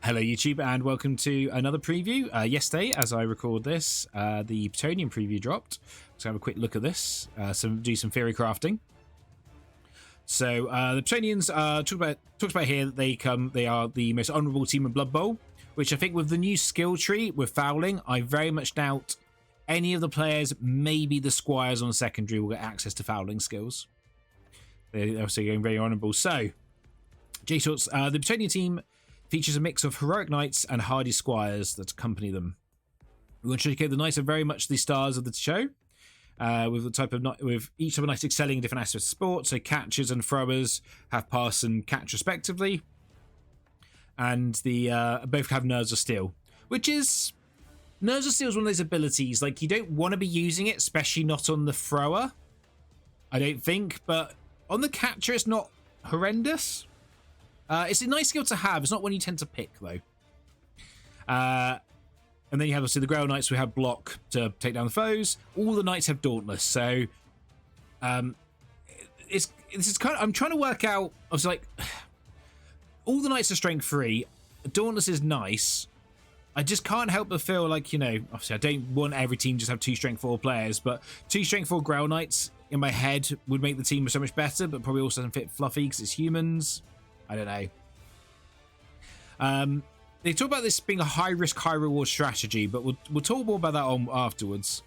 Hello YouTube and welcome to another preview. Yesterday, as I record this, the Bretonnian preview dropped. Let's have a quick look at this, do some theory crafting. So the Bretonnians talked about here that they are the most honourable team in Blood Bowl, which I think with the new skill tree with fouling, I very much doubt any of the players, maybe the Squires on secondary, will get access to fouling skills. They're obviously going very honourable. So, J-Shorts, the Bretonnian team features a mix of heroic knights and hardy squires that accompany them. We want to showcase the knights are very much the stars of the show, with each type of knight excelling in different aspects of sport. So catchers and throwers have pass and catch respectively, and the both have nerves of steel, which is nerves of steel is one of those abilities like you don't want to be using it, especially not on the thrower. I don't think, but on the catcher it's not horrendous. It's a nice skill to have. It's not one you tend to pick, though. And then you have, obviously, the Grail Knights. We have block to take down the foes. All the knights have Dauntless. So, this is kind of... I'm trying to work out... I was like... All the knights are strength 3. Dauntless is nice. I just can't help but feel like, you know... Obviously, I don't want every team to just have 2 strength 4 players, but 2 strength 4 Grail Knights in my head would make the team so much better, but probably also doesn't fit Fluffy because it's humans. I don't know. They talk about this being a high-risk, high-reward strategy, but we'll talk more about that afterwards.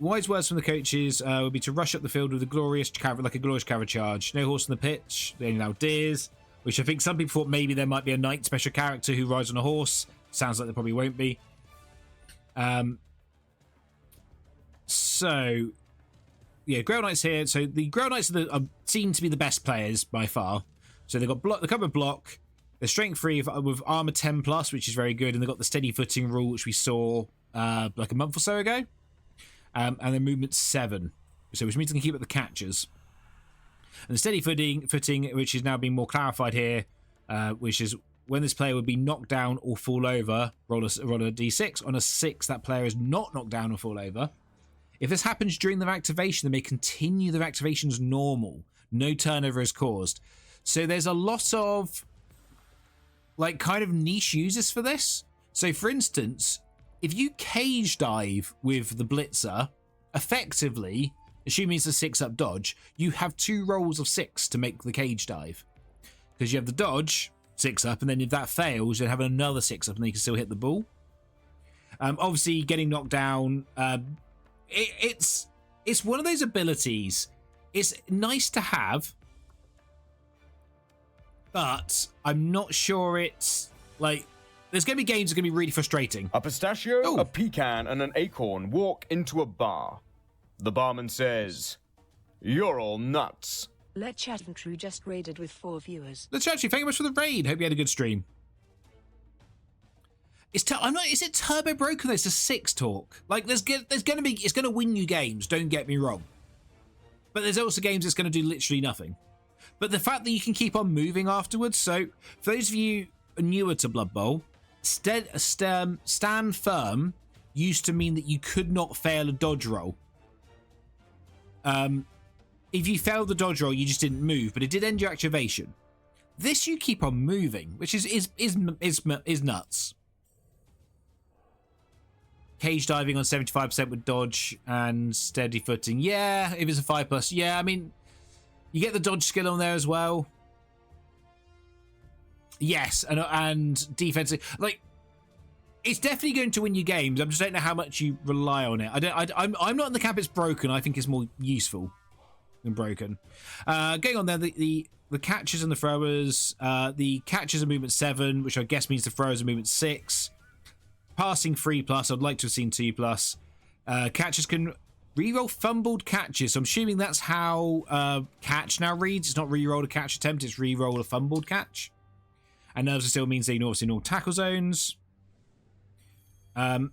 Wise words from the coaches would be to rush up the field with a glorious cavalry charge. No horse on the pitch. They only allow deers, which I think some people thought maybe there might be a knight special character who rides on a horse. Sounds like there probably won't be. So, yeah, Grail Knights here. So the Grail Knights seem to be the best players by far. So they've got the cover block, they're strength 3 with armor 10 plus, which is very good, and they've got the steady footing rule, which we saw like a month or so ago, and then movement 7, so which means they can keep up the catchers. And the steady footing, which is now being more clarified here, which is when this player would be knocked down or fall over, roll a d6. On a 6, that player is not knocked down or fall over. If this happens during their activation, they may continue their activation as normal. No turnover is caused. So there's a lot of like kind of niche uses for this. So for instance, if you cage dive with the blitzer, effectively, assuming it's a 6-up dodge, you have 2 rolls of 6 to make the cage dive. Because you have the dodge, 6-up, and then if that fails, you'll have another 6-up and then you can still hit the ball. Obviously, getting knocked down, it's one of those abilities. It's nice to have, but I'm not sure it's like there's going to be games that are going to be really frustrating. A pistachio, a pecan, and an acorn walk into a bar. The barman says, "You're all nuts." Let's Chat and True just raided with 4 viewers. Let's Chat, thank you much for the raid. Hope you had a good stream. Is it turbo broken? There's a 6 talk. Like it's going to win you games. Don't get me wrong, but there's also games that's going to do literally nothing. But the fact that you can keep on moving afterwards. So for those of you newer to Blood Bowl, stand firm used to mean that you could not fail a dodge roll. If you failed the dodge roll, you just didn't move, but it did end your activation. This you keep on moving, which is nuts. Cage diving on 75% with dodge and steady footing. Yeah, if it's a 5+, yeah, I mean, you get the dodge skill on there as well. Yes, and defensive. Like, it's definitely going to win you games. I just don't know how much you rely on it. I'm not in the camp it's broken. I think it's more useful than broken. Going on there, the catchers and the throwers. The catchers are movement 7, which I guess means the throwers are movement 6. Passing 3+. I'd like to have seen 2+. Catchers can reroll fumbled catches. So I'm assuming that's how catch now reads. It's not reroll a catch attempt, it's reroll a fumbled catch. And nerves still means they obviously know tackle zones. The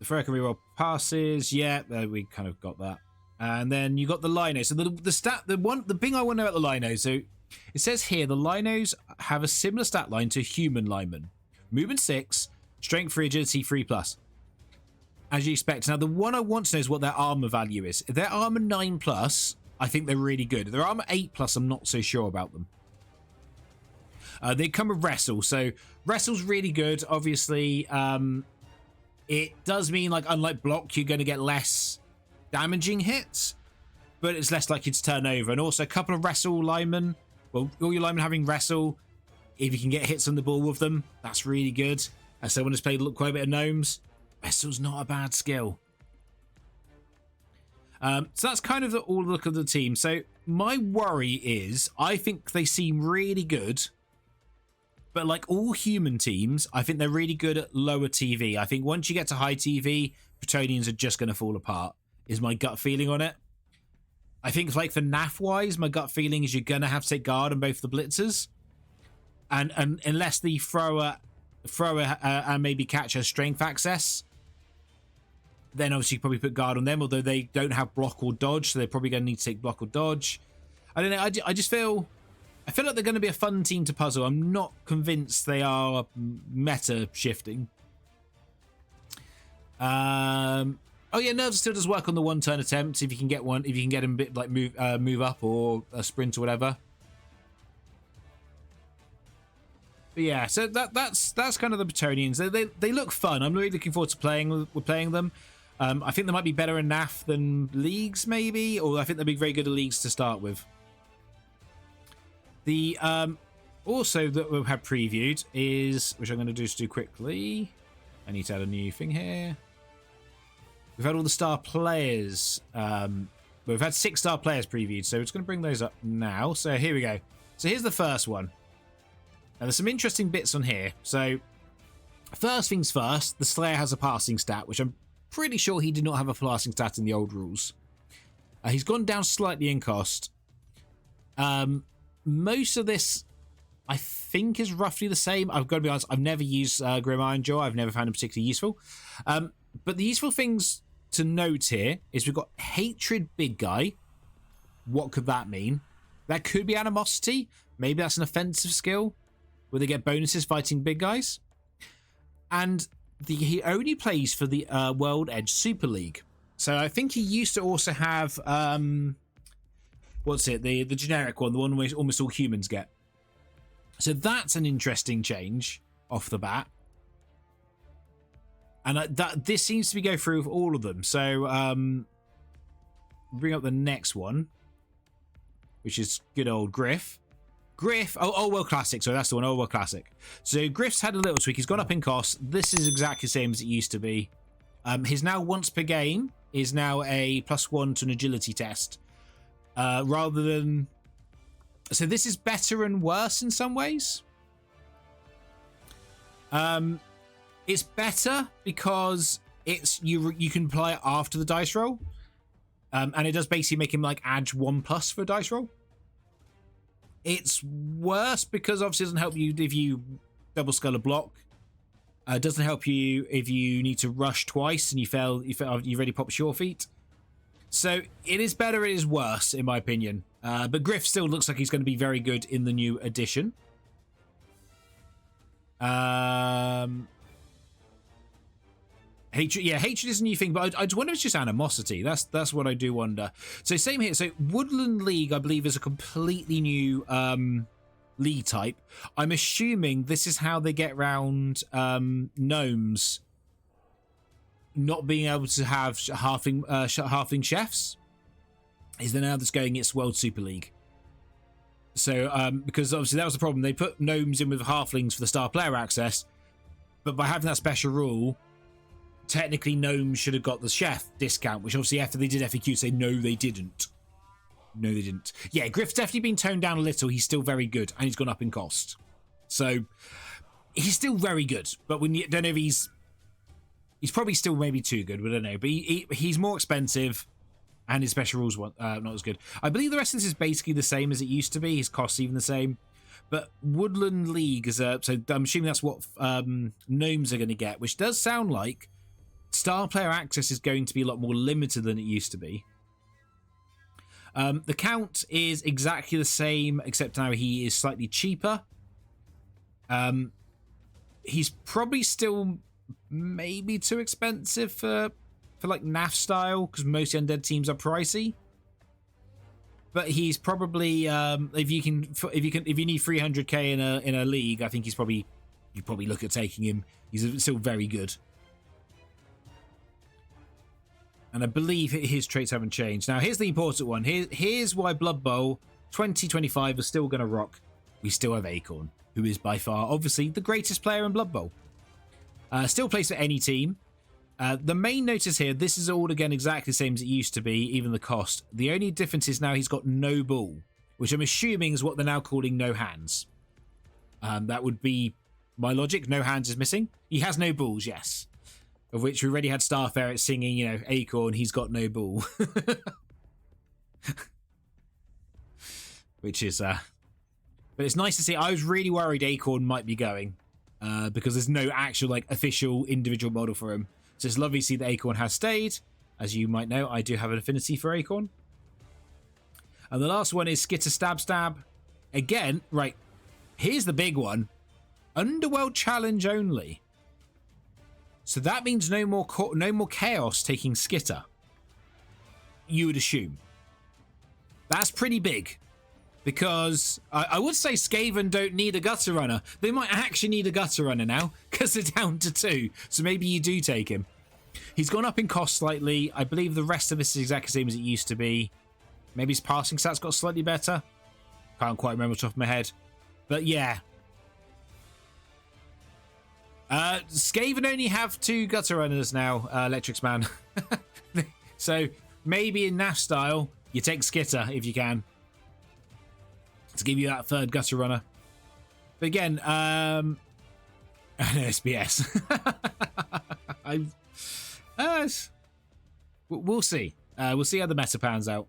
thrower can reroll passes. Yeah, we kind of got that. And then you got the Linos. So the thing I want to know about the Linos. So it says here the Linos have a similar stat line to human linemen. Movement 6, strength 3, agility 3+. As you expect. Now, the one I want to know is what their armor value is. If their armor 9+, I think they're really good. If their armor 8+, I'm not so sure about them. They come with wrestle, so wrestle's really good. Obviously, it does mean, like, unlike block, you're going to get less damaging hits, but it's less likely to turn over. And also a couple of wrestle linemen, well, all your linemen having wrestle, if you can get hits on the ball with them, that's really good. As someone has played quite a bit of gnomes, wrestle's not a bad skill. So that's kind of the all look of the team. So my worry is, I think they seem really good, but like all human teams, I think they're really good at lower TV. I think once you get to high TV, Bretonnians are just going to fall apart, is my gut feeling on it. I think, like, for NAF-wise, my gut feeling is you're going to have to take guard on both the blitzers. And unless the thrower and maybe catcher strength access, then obviously you probably put guard on them, although they don't have block or dodge, so they're probably going to need to take block or dodge. I don't know. I just feel... I feel like they're going to be a fun team to puzzle. I'm not convinced they are meta shifting. Oh yeah, nerves still does work on the one-turn attempts if you can get one. If you can get them a bit like move up or a sprint or whatever. But yeah, so that's kind of the Bretonnians. They look fun. I'm really looking forward to playing them. I think they might be better in NAF than leagues, maybe, or I think they'll be very good at leagues to start with. The also that we've had previewed is, which I'm going to just do quickly. I need to add a new thing here. We've had all the star players. We've had 6 star players previewed, so it's going to bring those up now. So here we go. So here's the first one. Now there's some interesting bits on here. So first things first, the Slayer has a passing stat, which I'm pretty sure he did not have a passing stat in the old rules. He's gone down slightly in cost. Most of this, I think, is roughly the same. I've got to be honest, I've never used Grim Iron Jaw. I've never found him particularly useful. But the useful things to note here is we've got Hatred Big Guy. What could that mean? That could be Animosity. Maybe that's an offensive skill where they get bonuses fighting big guys. And he only plays for the World Edge Super League. So I think he used to also have... what's it? The generic one, the one where almost all humans get. So that's an interesting change off the bat. And this seems to be go through with all of them. So bring up the next one, which is good old Griff. Griff, Old World Classic. So that's the one, Old World Classic. So Griff's had a little tweak. He's gone up in cost. This is exactly the same as it used to be. His now once per game is now a +1 to an agility test. Rather than... So this is better and worse in some ways. It's better because it's you can apply it after the dice roll. And it does basically make him like add 1+ for a dice roll. It's worse because obviously it doesn't help you if you double skull a block. It doesn't help you if you need to rush twice and you've already popped Sure Feet. So it is better, it is worse, in my opinion. But Griff still looks like he's going to be very good in the new edition. Hatred, yeah, hatred is a new thing, but I wonder if it's just animosity. That's what I do wonder. So same here. So Woodland League, I believe, is a completely new league type. I'm assuming this is how they get around gnomes not being able to have halfling chefs. Is then now that's going its World Super League. So because obviously that was the problem. They put gnomes in with halflings for the star player access, but by having that special rule, technically gnomes should have got the chef discount, which obviously after they did FAQ say no they didn't. No they didn't. Yeah, Griff's definitely been toned down a little. He's still very good and he's gone up in cost. So he's still very good, but we don't know if he's probably still maybe too good, we don't know. But he's more expensive and his special rules not as good. I believe the rest of this is basically the same as it used to be. His cost's even the same. But Woodland League is so I'm assuming that's what gnomes are going to get, which does sound like star player access is going to be a lot more limited than it used to be. The count is exactly the same, except now he is slightly cheaper. He's probably still maybe too expensive for like NAF style, because most undead teams are pricey. but he's probably if you need 300k in a league, I think he's probably you probably look at taking him. He's still very good. And I believe his traits haven't changed. Now, here's the important one. Here's why Blood Bowl 2025 is still going to rock. We still have Acorn, who is by far, obviously, the greatest player in Blood Bowl. Still plays for any team. The main notice here, this is all, again, exactly the same as it used to be, even the cost. The only difference is now he's got no ball, which I'm assuming is what they're now calling no hands. That would be my logic. No hands is missing. He has no balls, yes. Of which we already had Star Ferret singing, you know, Acorn, he's got no ball. Which is, but it's nice to see. I was really worried Acorn might be going because there's no actual, like, official individual model for him. So it's lovely to see that Acorn has stayed. As you might know, I do have an affinity for Acorn. And the last one is Skitter Stab Stab. Again, right, here's the big one. Underworld Challenge only. So that means no more Chaos taking Skitter. You would assume. That's pretty big. Because I would say Skaven don't need a Gutter Runner. They might actually need a Gutter Runner now. Because they're down to 2. So maybe you do take him. He's gone up in cost slightly. I believe the rest of this is exactly the same as it used to be. Maybe his passing stats got slightly better. Can't quite remember off the top of my head. But yeah. Skaven only have 2 Gutter Runners now, Electrix Man. So maybe in NAF style, you take Skitter if you can. To give you that 3rd Gutter Runner. But again, an SBS. We'll see. We'll see how the meta pans out.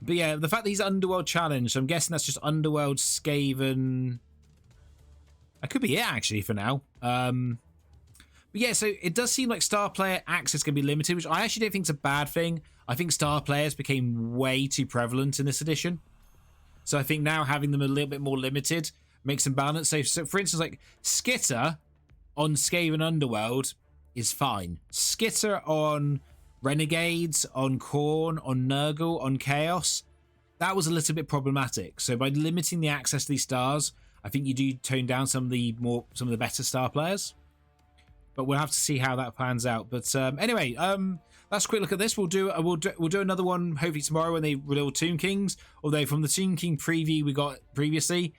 But yeah, the fact that he's Underworld Challenge, so I'm guessing that's just Underworld, Skaven. That could be it, actually, for now. But yeah, so it does seem like star player access can be limited, which I actually don't think is a bad thing. I think star players became way too prevalent in this edition. So I think now having them a little bit more limited makes them balanced. So for instance, like Skitter on Skaven Underworld is fine. Skitter on Renegades, on Khorne, on Nurgle, on Chaos, that was a little bit problematic. So by limiting the access to these stars, I think you do tone down some of the better star players. But we'll have to see how that pans out. But anyway, that's a quick look at this. We'll do another one hopefully tomorrow when they reveal Tomb Kings. Although from the Tomb King preview we got previously,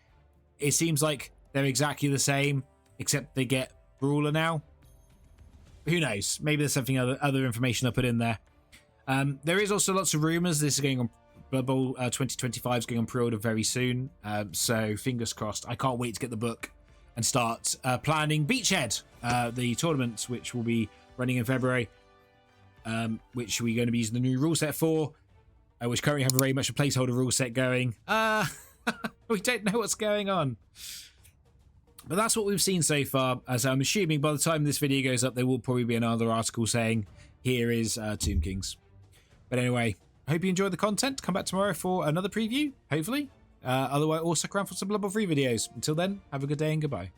it seems like they're exactly the same, except they get Brawler now. Who knows? Maybe there's something other information I put in there. There is also lots of rumors. This is going on. Blood Bowl 2025 is going on pre-order very soon. So fingers crossed. I can't wait to get the book and start planning Beachhead, the tournament, which will be running in February, which we're going to be using the new rule set for, which currently have very much a placeholder rule set going. We don't know what's going on. But that's what we've seen so far, as I'm assuming by the time this video goes up, there will probably be another article saying, here is Tomb Kings. But anyway, I hope you enjoyed the content. Come back tomorrow for another preview, hopefully. Otherwise, also around for some Blood Bowl 3 videos. Until then, have a good day and goodbye.